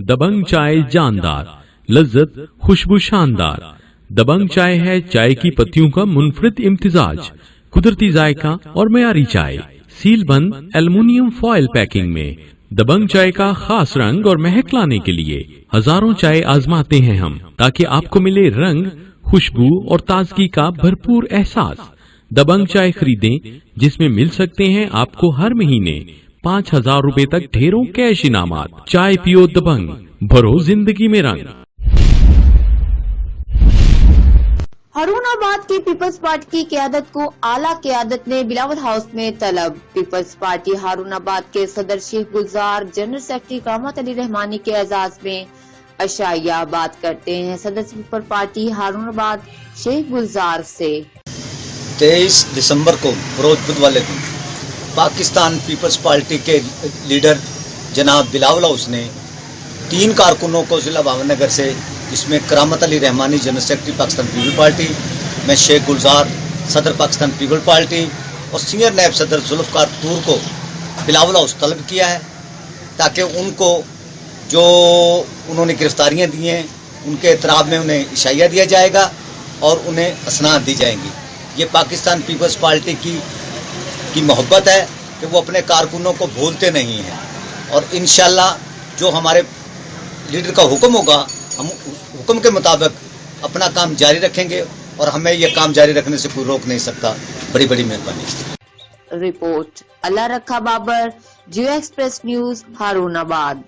दबंग चाय जानदार, लज्जत खुशबू शानदार। दबंग चाय है चाय की पत्तियों का मुनफरिद इम्तिजाज, कुदरती जायका और मयारी चाय, सील बंद एल्युमिनियम फॉयल पैकिंग में। दबंग चाय का खास रंग और महक लाने के लिए हजारों चाय आजमाते हैं हम, ताकि आपको मिले रंग, खुशबू और ताजगी का भरपूर एहसास। दबंग चाय खरीदें, जिसमें मिल सकते हैं आपको हर महीने 5,000 रुपए तक ढेरों कैश इनामात। चाय पियो दबंग, भरो जिंदगी में रंग। हारूनाबाद की पीपल्स पार्टी की क़यादत को आला क़यादत ने बिलावल हाउस में तलब। पीपल्स पार्टी हारूनाबाद के सदर शेख गुलजार जनरल सेक्रेटरी करामत अली रहमानी के एजाज में अशाइया बात करते हैं। सदर पीपल्स पार्टी हारूनाबाद शेख गुलजार से 23 दिसंबर को रोज बुध वाले दिन पाकिस्तान पीपल्स पार्टी के लीडर जनाब बिलावल हाउस ने 3 कारकुनों को जिला भावनगर से, जिसमें Karamat Ali Rahmani general secretary Pakistan people party, मैं शेख गुलजार सदर पाकिस्तान पीपल पार्टी और सीनियर नायब सदर जुल्फकार तूर को बिलावल हाउस तलब किया है, ताकि उनको जो उन्होंने गिरफ्तारियां दी हैं उनके एतराब में उन्हें इशाइया दिया जाएगा और उन्हें असनाद दी जाएंगी। ये पाकिस्तान पीपल्स पार्टी की मोहब्बत है कि वो अपने कारकुनों को भूलते नहीं हैं, और इंशाल्लाह जो हमारे लीडर का हुक्म होगा हम हुक्म के मुताबिक अपना काम जारी रखेंगे, और हमें यह काम जारी रखने से कोई रोक नहीं सकता। बड़ी बड़ी मेहरबानी। रिपोर्ट अल्लाह रखा बाबर, जियो एक्सप्रेस न्यूज हारूनाबाद।